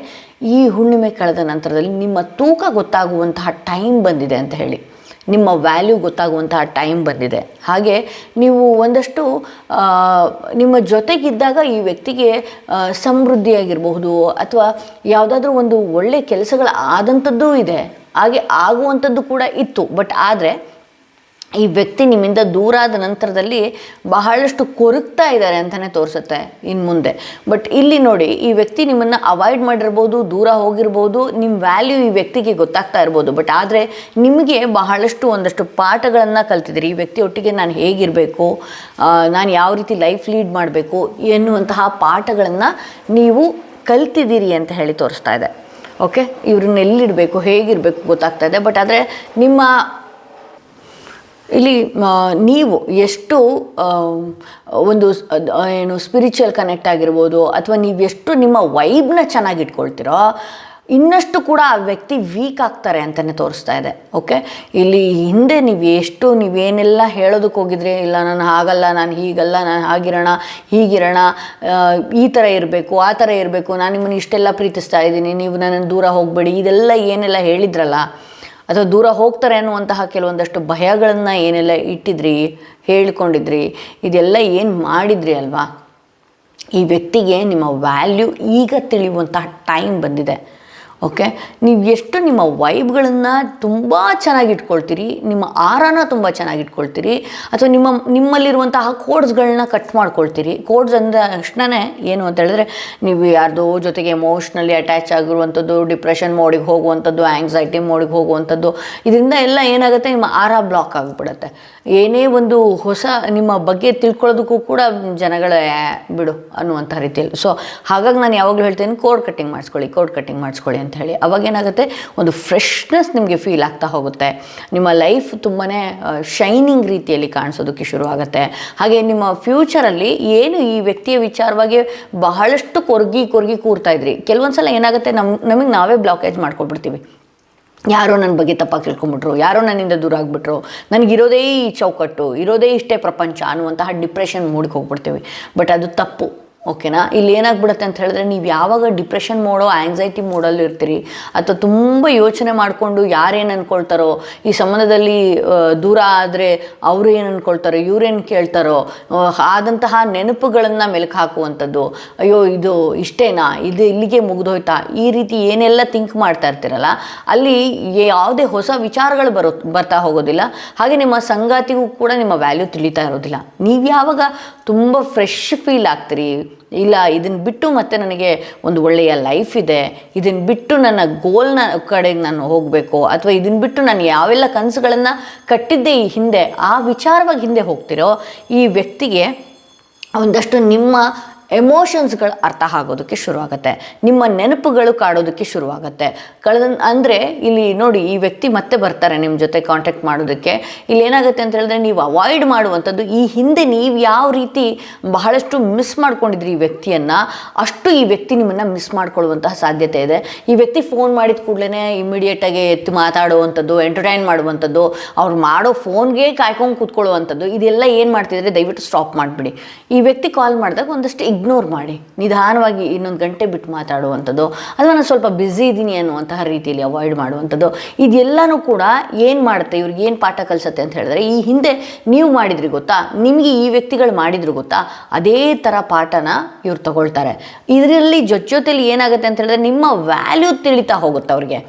ಈ ಹುಣ್ಣಿಮೆ ಕಳೆದ ನಂತರದಲ್ಲಿ ನಿಮ್ಮ ತೂಕ ಗೊತ್ತಾಗುವಂತಹ ಟೈಮ್ ಬಂದಿದೆ ಅಂತ ಹೇಳಿ, ನಿಮ್ಮ ವ್ಯಾಲ್ಯೂ ಗೊತ್ತಾಗುವಂತಹ ಟೈಮ್ ಬಂದಿದೆ. ಹಾಗೆ ನೀವು ಒಂದಷ್ಟು ನಿಮ್ಮ ಜೊತೆಗಿದ್ದಾಗ ಈ ವ್ಯಕ್ತಿಗೆ ಸಮೃದ್ಧಿಯಾಗಿರಬಹುದು, ಅಥವಾ ಯಾವುದಾದ್ರೂ ಒಂದು ಒಳ್ಳೆಯ ಕೆಲಸಗಳು ಆದಂಥದ್ದೂ ಇದೆ, ಹಾಗೆ ಆಗುವಂಥದ್ದು ಕೂಡ ಇತ್ತು. ಬಟ್ ಆದರೆ ಈ ವ್ಯಕ್ತಿ ನಿಮ್ಮಿಂದ ದೂರ ಆದ ನಂತರದಲ್ಲಿ ಬಹಳಷ್ಟು ಕೊರಗ್ತಾ ಇದ್ದಾರೆ ಅಂತಲೇ ತೋರಿಸುತ್ತೆ ಇನ್ನು ಮುಂದೆ. ಬಟ್ ಇಲ್ಲಿ ನೋಡಿ, ಈ ವ್ಯಕ್ತಿ ನಿಮ್ಮನ್ನು ಅವಾಯ್ಡ್ ಮಾಡಿರ್ಬೋದು, ದೂರ ಹೋಗಿರ್ಬೋದು, ನಿಮ್ಮ ವ್ಯಾಲ್ಯೂ ಈ ವ್ಯಕ್ತಿಗೆ ಗೊತ್ತಾಗ್ತಾ ಇರ್ಬೋದು. ಬಟ್ ಆದರೆ ನಿಮಗೆ ಬಹಳಷ್ಟು ಒಂದಷ್ಟು ಪಾಠಗಳನ್ನು ಕಲ್ತಿದ್ದೀರಿ. ಈ ವ್ಯಕ್ತಿ ಒಟ್ಟಿಗೆ ನಾನು ಹೇಗಿರಬೇಕು, ನಾನು ಯಾವ ರೀತಿ ಲೈಫ್ ಲೀಡ್ ಮಾಡಬೇಕು ಎನ್ನುವಂತಹ ಪಾಠಗಳನ್ನು ನೀವು ಕಲ್ತಿದ್ದೀರಿ ಅಂತ ಹೇಳಿ ತೋರಿಸ್ತಾ ಇದೆ. ಓಕೆ, ಇವ್ರನ್ನ ಎಲ್ಲಿಡಬೇಕು, ಹೇಗಿರಬೇಕು ಗೊತ್ತಾಗ್ತಾ ಇದೆ. ಬಟ್ ಆದರೆ ನಿಮ್ಮ ಇಲ್ಲಿ ನೀವು ಎಷ್ಟು ಒಂದು ಏನು ಸ್ಪಿರಿಚುವಲ್ ಕನೆಕ್ಟ್ ಆಗಿರ್ಬೋದು, ಅಥವಾ ನೀವು ಎಷ್ಟು ನಿಮ್ಮ ವೈಬ್ನ ಚೆನ್ನಾಗಿ ಇಟ್ಕೊಳ್ತೀರೋ, ಇನ್ನಷ್ಟು ಕೂಡ ಆ ವ್ಯಕ್ತಿ ವೀಕ್ ಆಗ್ತಾರೆ ಅಂತಲೇ ತೋರಿಸ್ತಾ ಇದೆ. ಓಕೆ, ಇಲ್ಲಿ ಹಿಂದೆ ನೀವೇನೆಲ್ಲ ಹೇಳೋದಕ್ಕೆ ಹೋಗಿದ್ರಿ, ಇಲ್ಲ ನಾನು ಹಾಗಲ್ಲ, ನಾನು ಹೀಗಲ್ಲ, ನಾನು ಹಾಗಿರೋಣ, ಹೀಗಿರೋಣ, ಈ ಥರ ಇರಬೇಕು, ಆ ಥರ ಇರಬೇಕು, ನಾನು ನಿಮ್ಮನ್ನು ಇಷ್ಟೆಲ್ಲ ಪ್ರೀತಿಸ್ತಾ ಇದ್ದೀನಿ, ನೀವು ನನ್ನನ್ನು ದೂರ ಹೋಗಬೇಡಿ, ಇದೆಲ್ಲ ಏನೆಲ್ಲ ಹೇಳಿದ್ರಲ್ಲ, ಅಥವಾ ದೂರ ಹೋಗ್ತಾರೆ ಅನ್ನುವಂತಹ ಕೆಲವೊಂದಷ್ಟು ಭಯಗಳನ್ನು ಏನೆಲ್ಲ ಇಟ್ಟಿದ್ರಿ, ಹೇಳ್ಕೊಂಡಿದ್ರಿ, ಇದೆಲ್ಲ ಏನು ಮಾಡಿದ್ರಿ ಅಲ್ವಾ, ಈ ವ್ಯಕ್ತಿಗೆ ನಿಮ್ಮ ವ್ಯಾಲ್ಯೂ ಈಗ ತಿಳಿಯುವಂತಹ ಟೈಮ್ ಬಂದಿದೆ. ಓಕೆ, ನೀವು ಎಷ್ಟು ನಿಮ್ಮ ವೈಬ್ಗಳನ್ನು ತುಂಬ ಚೆನ್ನಾಗಿ ಇಟ್ಕೊಳ್ತೀರಿ, ನಿಮ್ಮ ಆರಾನ ತುಂಬ ಚೆನ್ನಾಗಿ ಇಟ್ಕೊಳ್ತೀರಿ, ಅಥವಾ ನಿಮ್ಮಲ್ಲಿರುವಂತಹ ಕೋಡ್ಸ್ಗಳನ್ನ ಕಟ್ ಮಾಡ್ಕೊಳ್ತೀರಿ. ಕೋಡ್ಸ್ ಅಂದ ತಕ್ಷಣ ಏನು ಅಂತ ಹೇಳಿದ್ರೆ, ನೀವು ಯಾರ್ದೋ ಜೊತೆಗೆ ಎಮೋಷ್ನಲಿ ಅಟ್ಯಾಚ್ ಆಗಿರುವಂಥದ್ದು, ಡಿಪ್ರೆಷನ್ ಮೋಡಿಗೆ ಹೋಗುವಂಥದ್ದು, ಆ್ಯಂಗ್ಸೈಟಿ ಮೋಡಿಗೆ ಹೋಗುವಂಥದ್ದು, ಇದರಿಂದ ಎಲ್ಲ ಏನಾಗುತ್ತೆ, ನಿಮ್ಮ ಆರ ಬ್ಲಾಕ್ ಆಗಿಬಿಡುತ್ತೆ. ಏನೇ ಒಂದು ಹೊಸ ನಿಮ್ಮ ಬಗ್ಗೆ ತಿಳ್ಕೊಳ್ಳೋದಕ್ಕೂ ಕೂಡ ಜನಗಳ ಬಿಡು ಅನ್ನುವಂಥ ರೀತಿಯಲ್ಲಿ. ಸೊ ಹಾಗಾಗಿ ನಾನು ಯಾವಾಗಲೂ ಹೇಳ್ತೀನಿ, ಕೋಡ್ ಕಟ್ಟಿಂಗ್ ಮಾಡಿಸ್ಕೊಳ್ಳಿ ಅಂತ ಹೇಳಿ. ಅವಾಗೇನಾಗುತ್ತೆ, ಒಂದು ಫ್ರೆಶ್ನೆಸ್ ನಿಮಗೆ ಫೀಲ್ ಆಗ್ತಾ ಹೋಗುತ್ತೆ, ನಿಮ್ಮ ಲೈಫ್ ತುಂಬಾ ಶೈನಿಂಗ್ ರೀತಿಯಲ್ಲಿ ಕಾಣಿಸೋದಕ್ಕೆ ಶುರು ಆಗುತ್ತೆ. ಹಾಗೆ ನಿಮ್ಮ ಫ್ಯೂಚರಲ್ಲಿ ಏನು ಈ ವ್ಯಕ್ತಿಯ ವಿಚಾರವಾಗಿ ಬಹಳಷ್ಟು ಕೊರಗಿ ಕೂರ್ತಾ ಇದ್ರಿ, ಕೆಲವೊಂದು ಸಲ ಏನಾಗುತ್ತೆ, ನಮಗೆ ನಾವೇ ಬ್ಲಾಕೇಜ್ ಮಾಡ್ಕೊಳ್ಬಿಡ್ತೀವಿ. ಯಾರೋ ನನ್ನ ಬಗ್ಗೆ ತಪ್ಪಾಗಿ ತಿಳ್ಕೊಂಬಿಟ್ರು, ಯಾರೋ ನನ್ನಿಂದ ದೂರ ಆಗಿಬಿಟ್ರು, ನನಗಿರೋದೇ ಈ ಚೌಕಟ್ಟು, ಇರೋದೇ ಇಷ್ಟೇ ಪ್ರಪಂಚ ಅನ್ನುವಂತಹ ಡಿಪ್ರೆಷನ್ ಮೂಡಿಗೆ ಹೋಗ್ಬಿಡ್ತೀವಿ. ಬಟ್ ಅದು ತಪ್ಪು. ಓಕೆನಾ. ಇಲ್ಲಿ ಏನಾಗ್ಬಿಡುತ್ತೆ ಅಂತ ಹೇಳಿದ್ರೆ, ನೀವು ಯಾವಾಗ ಡಿಪ್ರೆಷನ್ ಮೋಡೋ ಆ್ಯಂಗ್ಸೈಟಿ ಮೋಡಲ್ಲಿ ಇರ್ತೀರಿ, ಅಥವಾ ತುಂಬ ಯೋಚನೆ ಮಾಡಿಕೊಂಡು ಯಾರೇನು ಅಂದ್ಕೊಳ್ತಾರೋ, ಈ ಸಂಬಂಧದಲ್ಲಿ ದೂರ ಆದರೆ ಅವರು ಏನು ಅಂದ್ಕೊಳ್ತಾರೋ, ಇವ್ರೇನು ಕೇಳ್ತಾರೋ, ಆದಂತಹ ನೆನಪುಗಳನ್ನು ಮೆಲುಕು ಹಾಕುವಂಥದ್ದು, ಅಯ್ಯೋ ಇದು ಇಷ್ಟೇನಾ, ಇದು ಇಲ್ಲಿಗೆ ಮುಗಿದೋಯ್ತಾ, ಈ ರೀತಿ ಏನೆಲ್ಲ ಥಿಂಕ್ ಮಾಡ್ತಾ ಇರ್ತೀರಲ್ಲ, ಅಲ್ಲಿ ಯಾವುದೇ ಹೊಸ ವಿಚಾರಗಳು ಬರ್ತಾ ಹೋಗೋದಿಲ್ಲ. ಹಾಗೆ ನಿಮ್ಮ ಸಂಗಾತಿಗೂ ಕೂಡ ನಿಮ್ಮ ವ್ಯಾಲ್ಯೂ ತಿಳಿತಾ ಇರೋದಿಲ್ಲ. ನೀವು ಯಾವಾಗ ತುಂಬ ಫ್ರೆಶ್ ಫೀಲ್ ಆಗ್ತೀರಿ, ಇಲ್ಲ ಇದನ್ನು ಬಿಟ್ಟು ಮತ್ತೆ ನನಗೆ ಒಂದು ಒಳ್ಳೆಯ ಲೈಫ್ ಇದೆ, ಇದನ್ನು ಬಿಟ್ಟು ನನ್ನ ಗೋಲ್ನ ಕಡೆಗೆ ನಾನು ಹೋಗಬೇಕು, ಅಥವಾ ಇದನ್ನು ಬಿಟ್ಟು ನಾನು ಯಾವೆಲ್ಲ ಕನಸುಗಳನ್ನು ಕಟ್ಟಿದ್ದೆ ಈ ಹಿಂದೆ, ಆ ವಿಚಾರವಾಗಿ ಹಿಂದೆ ಹೋಗ್ತಿರೋ ಈ ವ್ಯಕ್ತಿಗೆ ಒಂದಷ್ಟು ನಿಮ್ಮ ಎಮೋಷನ್ಸ್ಗಳು ಅರ್ಥ ಆಗೋದಕ್ಕೆ ಶುರುವಾಗುತ್ತೆ, ನಿಮ್ಮ ನೆನಪುಗಳು ಕಾಡೋದಕ್ಕೆ ಶುರುವಾಗುತ್ತೆ. ಅಂದರೆ ಇಲ್ಲಿ ನೋಡಿ, ಈ ವ್ಯಕ್ತಿ ಮತ್ತೆ ಬರ್ತಾರೆ ನಿಮ್ಮ ಜೊತೆ ಕಾಂಟ್ಯಾಕ್ಟ್ ಮಾಡೋದಕ್ಕೆ. ಇಲ್ಲಿ ಏನಾಗುತ್ತೆ ಅಂತ ಹೇಳಿದ್ರೆ, ನೀವು ಅವಾಯ್ಡ್ ಮಾಡುವಂಥದ್ದು, ಈ ಹಿಂದೆ ನೀವು ಯಾವ ರೀತಿ ಬಹಳಷ್ಟು ಮಿಸ್ ಮಾಡ್ಕೊಂಡಿದ್ರಿ ಈ ವ್ಯಕ್ತಿಯನ್ನು, ಅಷ್ಟು ಈ ವ್ಯಕ್ತಿ ನಿಮ್ಮನ್ನು ಮಿಸ್ ಮಾಡ್ಕೊಳ್ಳುವಂತಹ ಸಾಧ್ಯತೆ ಇದೆ. ಈ ವ್ಯಕ್ತಿ ಫೋನ್ ಮಾಡಿದ ಕೂಡಲೇ ಇಮಿಡಿಯೇಟಾಗಿ ಎತ್ತು ಮಾತಾಡುವಂಥದ್ದು, ಎಂಟರ್ಟೈನ್ ಮಾಡುವಂಥದ್ದು, ಅವ್ರು ಮಾಡೋ ಫೋನ್ಗೆ ಕಾಯ್ಕೊಂಡು ಕೂತ್ಕೊಳ್ಳುವಂಥದ್ದು, ಇದೆಲ್ಲ ಏನು ಮಾಡ್ತಿದ್ರೆ ದಯವಿಟ್ಟು ಸ್ಟಾಪ್ ಮಾಡಿಬಿಡಿ. ಈ ವ್ಯಕ್ತಿ ಕಾಲ್ ಮಾಡಿದಾಗ ಒಂದಷ್ಟು ಇಗ್ನೋರ್ ಮಾಡಿ, ನಿಧಾನವಾಗಿ ಇನ್ನೊಂದು ಗಂಟೆ ಬಿಟ್ಟು ಮಾತಾಡುವಂಥದ್ದು, ಅಥವಾ ನಾನು ಸ್ವಲ್ಪ ಬ್ಯುಸಿ ಇದ್ದೀನಿ ಅನ್ನುವಂತಹ ರೀತಿಯಲ್ಲಿ ಅವಾಯ್ಡ್ ಮಾಡುವಂಥದ್ದು, ಇದೆಲ್ಲನೂ ಕೂಡ ಏನು ಮಾಡುತ್ತೆ, ಇವ್ರಿಗೆ ಏನು ಪಾಠ ಕಲಿಸುತ್ತೆ ಅಂತ ಹೇಳಿದ್ರೆ, ಈ ಹಿಂದೆ ನೀವು ಮಾಡಿದ್ರಿ ಗೊತ್ತಾ, ನಿಮಗೆ ಈ ವ್ಯಕ್ತಿಗಳು ಮಾಡಿದ್ರು ಗೊತ್ತಾ, ಅದೇ ಥರ ಪಾಠನ ಇವ್ರು ತಗೊಳ್ತಾರೆ. ಇದರಲ್ಲಿ ಜೊತೆಲಿ ಏನಾಗುತ್ತೆ ಅಂತ ಹೇಳಿದ್ರೆ, ನಿಮ್ಮ ವ್ಯಾಲ್ಯೂ ತಿಳಿತಾ ಹೋಗುತ್ತೆ ಅವ್ರಿಗೆ.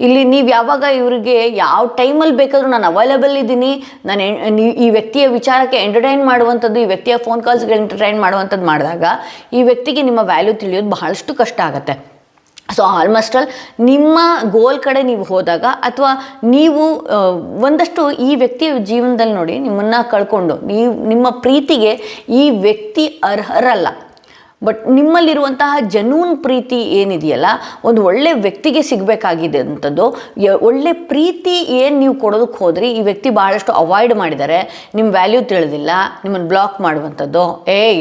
ಇಲ್ಲಿ ನೀವು ಯಾವಾಗ ಇವರಿಗೆ ಯಾವ ಟೈಮಲ್ಲಿ ಬೇಕಾದರೂ ನಾನು ಅವೈಲೇಬಲ್ ಇದ್ದೀನಿ, ನಾನು ಈ ವ್ಯಕ್ತಿಯ ವಿಚಾರಕ್ಕೆ ಎಂಟರ್ಟೈನ್ ಮಾಡುವಂಥದ್ದು, ಈ ವ್ಯಕ್ತಿಯ ಫೋನ್ ಕಾಲ್ಸ್ಗೆ ಎಂಟರ್ಟೈನ್ ಮಾಡುವಂಥದ್ದು ಮಾಡಿದಾಗ ಈ ವ್ಯಕ್ತಿಗೆ ನಿಮ್ಮ ವ್ಯಾಲ್ಯೂ ತಿಳಿಯೋದು ಬಹಳಷ್ಟು ಕಷ್ಟ ಆಗುತ್ತೆ. ಸೊ ಆಲ್ಮೋಸ್ಟ್ ಆಲ್ ನಿಮ್ಮ ಗೋಲ್ ಕಡೆ ನೀವು ಹೋದಾಗ, ಅಥವಾ ನೀವು ಒಂದಷ್ಟು ಈ ವ್ಯಕ್ತಿಯ ಜೀವನದಲ್ಲಿ ನೋಡಿ, ನಿಮ್ಮನ್ನು ಕಳ್ಕೊಂಡು ನಿಮ್ಮ ಪ್ರೀತಿಗೆ ಈ ವ್ಯಕ್ತಿ ಅರ್ಹರಲ್ಲ, ಬಟ್ ನಿಮ್ಮಲ್ಲಿರುವಂತಹ ಜೆನ್ಯೂನ್ ಪ್ರೀತಿ ಏನಿದೆಯಲ್ಲ, ಒಂದು ಒಳ್ಳೆ ವ್ಯಕ್ತಿಗೆ ಸಿಗಬೇಕಾಗಿದೆ ಅಂಥದ್ದು. ಒಳ್ಳೆ ಪ್ರೀತಿ ಏನು ನೀವು ಕೊಡೋದಕ್ಕೆ ಹೋದ್ರಿ, ಈ ವ್ಯಕ್ತಿ ಭಾಳಷ್ಟು ಅವಾಯ್ಡ್ ಮಾಡಿದ್ದಾರೆ, ನಿಮ್ಮ ವ್ಯಾಲ್ಯೂ ತಿಳಿದಿಲ್ಲ, ನಿಮ್ಮನ್ನು ಬ್ಲಾಕ್ ಮಾಡುವಂಥದ್ದು,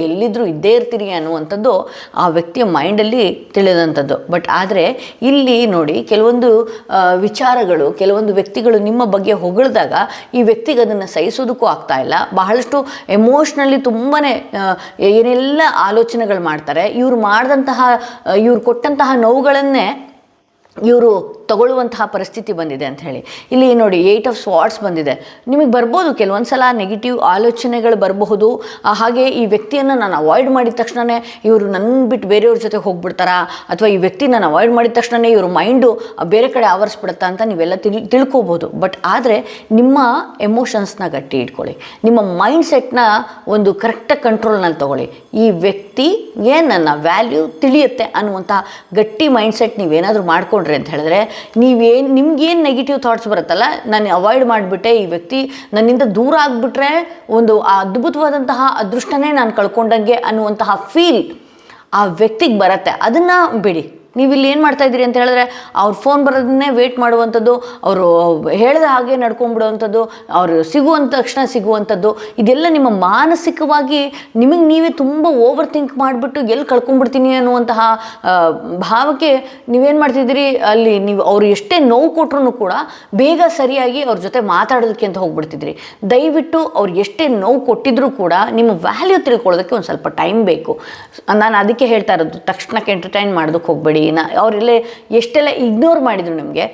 ಎಲ್ಲಿದ್ದರೂ ಇದ್ದೇ ಇರ್ತೀರಿ ಅನ್ನುವಂಥದ್ದು ಆ ವ್ಯಕ್ತಿಯ ಮೈಂಡಲ್ಲಿ ತಿಳಿದಂಥದ್ದು. ಬಟ್ ಆದರೆ ಇಲ್ಲಿ ನೋಡಿ, ಕೆಲವೊಂದು ವಿಚಾರಗಳು, ಕೆಲವೊಂದು ವ್ಯಕ್ತಿಗಳು ನಿಮ್ಮ ಬಗ್ಗೆ ಹೊಗಳಿದಾಗ ಈ ವ್ಯಕ್ತಿಗೆ ಅದನ್ನು ಸಹಿಸೋದಕ್ಕೂ ಆಗ್ತಾ ಇಲ್ಲ. ಬಹಳಷ್ಟು ಎಮೋಷ್ನಲಿ ತುಂಬಾ ಏನೆಲ್ಲ ಆಲೋಚನೆಗಳು ಮಾಡ್ತಾರೆ. ಇವ್ರು ಕೊಟ್ಟಂತಹ ನೋವುಗಳನ್ನೇ ಇವರು ತಗೊಳ್ಳುವಂತಹ ಪರಿಸ್ಥಿತಿ ಬಂದಿದೆ ಅಂತ ಹೇಳಿ. ಇಲ್ಲಿ ನೋಡಿ 8 ಆಫ್ ಸ್ವಾರ್ಡ್ಸ್ ಬಂದಿದೆ. ನಿಮಗೆ ಬರ್ಬೋದು ಕೆಲವೊಂದು ಸಲ ನೆಗೆಟಿವ್ ಆಲೋಚನೆಗಳು ಬರಬಹುದು. ಹಾಗೆ ಈ ವ್ಯಕ್ತಿಯನ್ನು ನಾನು ಅವಾಯ್ಡ್ ಮಾಡಿದ ತಕ್ಷಣವೇ ಇವರು ನನ್ನ ಬಿಟ್ಟು ಬೇರೆಯವ್ರ ಜೊತೆ ಹೋಗ್ಬಿಡ್ತಾರಾ, ಅಥವಾ ಈ ವ್ಯಕ್ತಿ ನಾನು ಅವಾಯ್ಡ್ ಮಾಡಿದ ತಕ್ಷಣವೇ ಇವ್ರ ಮೈಂಡು ಬೇರೆ ಕಡೆ ಆವರಿಸ್ಬಿಡುತ್ತಾ ಅಂತ ನೀವೆಲ್ಲ ತಿಳ್ಕೊಬೋದು. ಬಟ್ ಆದರೆ ನಿಮ್ಮ ಎಮೋಷನ್ಸ್ನ ಗಟ್ಟಿ ಇಟ್ಕೊಳ್ಳಿ, ನಿಮ್ಮ ಮೈಂಡ್ ಸೆಟ್ನ ಒಂದು ಕರೆಕ್ಟಾಗಿ ಕಂಟ್ರೋಲ್ನಲ್ಲಿ ತೊಗೊಳ್ಳಿ. ಈ ವ್ಯಕ್ತಿಗೆ ನನ್ನ ವ್ಯಾಲ್ಯೂ ತಿಳಿಯುತ್ತೆ ಅನ್ನುವಂಥ ಗಟ್ಟಿ ಮೈಂಡ್ ಸೆಟ್ ನೀವೇನಾದರೂ ಮಾಡ್ಕೊಂಡ್ರೆ ಅಂತ ಹೇಳಿದ್ರೆ, ನಿಮ್ಗೇನು ನೆಗೆಟಿವ್ ಥಾಟ್ಸ್ ಬರುತ್ತಲ್ಲ, ನಾನು ಅವಾಯ್ಡ್ ಮಾಡಿಬಿಟ್ಟೆ, ಈ ವ್ಯಕ್ತಿ ನನ್ನಿಂದ ದೂರ ಆಗಿಬಿಟ್ರೆ ಒಂದು ಅದ್ಭುತವಾದಂತಹ ಅದೃಷ್ಟನೇ ನಾನು ಕಳ್ಕೊಂಡಂಗೆ ಅನ್ನುವಂತಹ ಫೀಲ್ ಆ ವ್ಯಕ್ತಿಗೆ ಬರುತ್ತೆ. ಅದನ್ನು ಬಿಡಿ. ನೀವು ಇಲ್ಲಿ ಏನು ಮಾಡ್ತಾಯಿದ್ದೀರಿ ಅಂತ ಹೇಳಿದ್ರೆ, ಅವ್ರ ಫೋನ್ ಬರೋದನ್ನೇ ವೇಟ್ ಮಾಡುವಂಥದ್ದು, ಅವರು ಹೇಳಿದ ಹಾಗೆ ನಡ್ಕೊಂಡ್ಬಿಡುವಂಥದ್ದು, ಅವರು ಸಿಗುವಂಥ ತಕ್ಷಣ ಸಿಗುವಂಥದ್ದು, ಇದೆಲ್ಲ ನಿಮ್ಮ ಮಾನಸಿಕವಾಗಿ ನಿಮಗೆ ನೀವೇ ತುಂಬ ಓವರ್ ಥಿಂಕ್ ಮಾಡಿಬಿಟ್ಟು ಎಲ್ಲಿ ಕಳ್ಕೊಂಡ್ಬಿಡ್ತೀನಿ ಅನ್ನುವಂತಹ ಭಾವಕ್ಕೆ ನೀವೇನು ಮಾಡ್ತಿದ್ದೀರಿ. ಅಲ್ಲಿ ನೀವು ಅವರು ಎಷ್ಟೇ ನೋವು ಕೊಟ್ಟರು ಕೂಡ ಬೇಗ ಸರಿಯಾಗಿ ಅವ್ರ ಜೊತೆ ಮಾತಾಡೋದಕ್ಕೆ ಅಂತ ಹೋಗ್ಬಿಡ್ತಿದ್ರಿ. ದಯವಿಟ್ಟು ಅವ್ರು ಎಷ್ಟೇ ನೋವು ಕೊಟ್ಟಿದ್ರೂ ಕೂಡ ನಿಮ್ಮ ವ್ಯಾಲ್ಯೂ ತಿಳ್ಕೊಳ್ಳೋದಕ್ಕೆ ಒಂದು ಸ್ವಲ್ಪ ಟೈಮ್ ಬೇಕು. ನಾನು ಅದಕ್ಕೆ ಹೇಳ್ತಾ ಇರೋದು, ತಕ್ಷಣಕ್ಕೆ ಎಂಟರ್ಟೈನ್ ಮಾಡೋದಕ್ಕೆ ಹೋಗಬೇಡಿ. ಅವರೆಲ್ಲ ಎಷ್ಟೆಲ್ಲ ಇಗ್ನೋರ್ ಮಾಡಿದ್ರು ನಿಮಗೆ,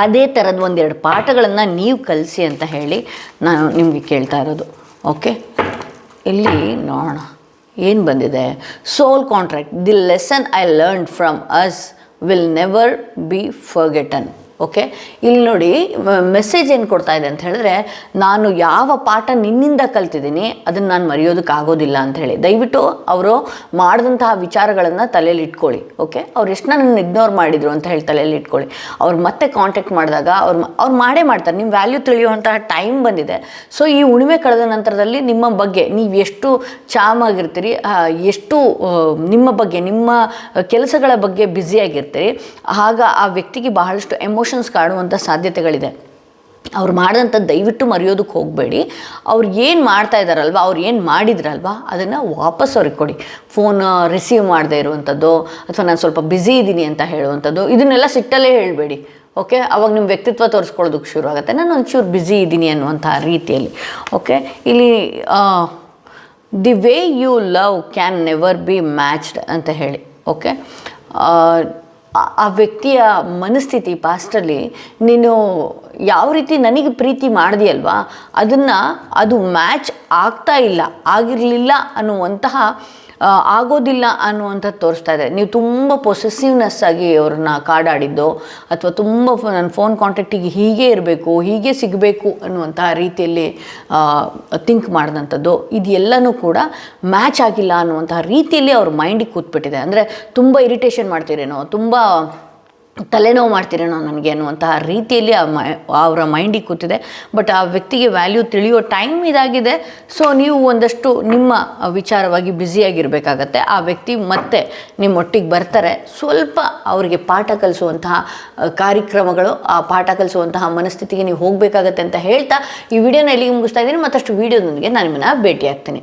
ಅದೇ ಥರದ ಒಂದೆರಡು ಪಾಠಗಳನ್ನು ನೀವು ಕಲಿಸಿ ಅಂತ ಹೇಳಿ ನಾನು ನಿಮಗೆ ಕೇಳ್ತಾ ಇರೋದು. ಓಕೆ, ಇಲ್ಲಿ ನೋಡೋಣ ಏನು ಬಂದಿದೆ. Sole contract, the lesson I learn from us will never be forgotten. Okay, ಇಲ್ಲಿ ನೋಡಿ ಮೆಸೇಜ್ ಏನು ಕೊಡ್ತಾ ಇದೆ ಅಂತ ಹೇಳಿದ್ರೆ, ನಾನು ಯಾವ ಪಾಠ ನಿನ್ನಿಂದ ಕಲ್ತಿದ್ದೀನಿ ಅದನ್ನು ನಾನು ಮರೆಯೋದಕ್ಕಾಗೋದಿಲ್ಲ ಅಂತ ಹೇಳಿ. ದಯವಿಟ್ಟು ಅವರು ಮಾಡಿದಂತಹ ವಿಚಾರಗಳನ್ನು ತಲೆಯಲ್ಲಿ ಇಟ್ಕೊಳ್ಳಿ. ಓಕೆ, ಅವ್ರು ಎಷ್ಟು ನನ್ನನ್ನು ಇಗ್ನೋರ್ ಮಾಡಿದರು ಅಂತ ಹೇಳಿ ತಲೆಯಲ್ಲಿ ಇಟ್ಕೊಳ್ಳಿ. ಅವ್ರು ಮತ್ತೆ ಕಾಂಟ್ಯಾಕ್ಟ್ ಮಾಡಿದಾಗ ಅವ್ರು ಮಾಡೇ ಮಾಡ್ತಾರೆ. ನಿಮ್ಮ ವ್ಯಾಲ್ಯೂ ತಿಳಿಯುವಂತಹ ಟೈಮ್ ಬಂದಿದೆ. ಸೊ ಈ ಉಣಿಮೆ ಕಳೆದ ನಂತರದಲ್ಲಿ ನಿಮ್ಮ ಬಗ್ಗೆ ನೀವು ಎಷ್ಟು ಚಾಮಾಗಿರ್ತೀರಿ, ಎಷ್ಟು ನಿಮ್ಮ ಬಗ್ಗೆ, ನಿಮ್ಮ ಕೆಲಸಗಳ ಬಗ್ಗೆ ಬ್ಯುಸಿಯಾಗಿರ್ತೀರಿ, ಆಗ ಆ ವ್ಯಕ್ತಿಗೆ ಬಹಳಷ್ಟು ಎಮೋಷನ್ಸ್ ಕಾಡುವಂಥ ಸಾಧ್ಯತೆಗಳಿದೆ. ಅವ್ರು ಮಾಡಿದಂಥದ್ದು ದಯವಿಟ್ಟು ಮರೆಯೋದಕ್ಕೆ ಹೋಗಬೇಡಿ. ಅವ್ರು ಏನು ಮಾಡ್ತಾ ಇದ್ದಾರಲ್ವ, ಅವ್ರು ಏನು ಮಾಡಿದ್ರಲ್ವ ಅದನ್ನು ವಾಪಸ್ ಅವ್ರಿಗೆ ಕೊಡಿ. ಫೋನ್ ರಿಸೀವ್ ಮಾಡದೇ ಇರುವಂಥದ್ದು, ಅಥವಾ ನಾನು ಸ್ವಲ್ಪ ಬ್ಯುಸಿ ಇದ್ದೀನಿ ಅಂತ ಹೇಳುವಂಥದ್ದು, ಇದನ್ನೆಲ್ಲ ಸಿಟ್ಟಲ್ಲೇ ಹೇಳಬೇಡಿ. ಓಕೆ, ಅವಾಗ ನಿಮ್ಮ ವ್ಯಕ್ತಿತ್ವ ತೋರಿಸ್ಕೊಳ್ಳೋದಕ್ಕೆ ಶುರು ಆಗುತ್ತೆ. ನಾನು ಒಂಚೂರು ಬ್ಯುಸಿ ಇದ್ದೀನಿ ಅನ್ನುವಂಥ ರೀತಿಯಲ್ಲಿ. ಓಕೆ, ಇಲ್ಲಿ the way you love can never be matched ಅಂತ ಹೇಳಿ. ಓಕೆ, ಆ ವ್ಯಕ್ತಿಯ ಮನಸ್ಥಿತಿ ಪಾಸ್ಟಲ್ಲಿ ನೀನು ಯಾವ ರೀತಿ ನನಗೆ ಪ್ರೀತಿ ಮಾಡಿದೆಯಲ್ವಾ ಅದು ಮ್ಯಾಚ್ ಆಗ್ತಾ ಇಲ್ಲ, ಆಗಿರಲಿಲ್ಲ ಅನ್ನುವಂತಹ ಆಗೋದಿಲ್ಲ ಅನ್ನುವಂಥದ್ದು ತೋರಿಸ್ತಾ ಇದೆ. ನೀವು ತುಂಬ ಪೊಸೆಸಿವ್ನೆಸ್ ಆಗಿ ಅವ್ರನ್ನ ಕಾಡಾಡಿದ್ದು, ಅಥವಾ ತುಂಬ ನನ್ನ ಫೋನ್ ಕಾಂಟ್ಯಾಕ್ಟಿಗೆ ಹೀಗೆ ಇರಬೇಕು, ಹೀಗೆ ಸಿಗಬೇಕು ಅನ್ನುವಂತಹ ರೀತಿಯಲ್ಲಿ ಥಿಂಕ್ ಮಾಡಿದಂಥದ್ದು, ಇದೆಲ್ಲನೂ ಕೂಡ ಮ್ಯಾಚ್ ಆಗಿಲ್ಲ ಅನ್ನುವಂತಹ ರೀತಿಯಲ್ಲಿ ಅವ್ರ ಮೈಂಡಿಗೆ ಕೂತ್ಬಿಟ್ಟಿದೆ. ಅಂದರೆ ತುಂಬ ಇರಿಟೇಷನ್ ಮಾಡ್ತೀರೇನೋ, ತುಂಬ ತಲೆನೋವು ಮಾಡ್ತೀರೇನೋ ನನಗೆ ಅನ್ನುವಂತಹ ರೀತಿಯಲ್ಲಿ ಅವರ ಮೈಂಡಿಗೆ ಕೂತಿದೆ. ಬಟ್ ಆ ವ್ಯಕ್ತಿಗೆ ವ್ಯಾಲ್ಯೂ ತಿಳಿಯೋ ಟೈಮ್ ಇದಾಗಿದೆ. ಸೊ ನೀವು ಒಂದಷ್ಟು ನಿಮ್ಮ ವಿಚಾರವಾಗಿ ಬ್ಯುಸಿಯಾಗಿರಬೇಕಾಗತ್ತೆ. ಆ ವ್ಯಕ್ತಿ ಮತ್ತೆ ನಿಮ್ಮೊಟ್ಟಿಗೆ ಬರ್ತಾರೆ. ಸ್ವಲ್ಪ ಅವರಿಗೆ ಪಾಠ ಕಲಿಸುವಂತಹ ಕಾರ್ಯಕ್ರಮಗಳು, ಆ ಪಾಠ ಕಲಿಸುವಂತಹ ಮನಸ್ಥಿತಿಗೆ ನೀವು ಹೋಗಬೇಕಾಗತ್ತೆ ಅಂತ ಹೇಳ್ತಾ ಈ ವಿಡಿಯೋನ ಇಲ್ಲಿಗೆ ಮುಗಿಸ್ತಾ ಇದ್ದೀನಿ. ಮತ್ತಷ್ಟು ವಿಡಿಯೋದೊಂದಿಗೆ ನಾನು ನಿಮ್ಮನ್ನು ಭೇಟಿ ಆಗ್ತೀನಿ.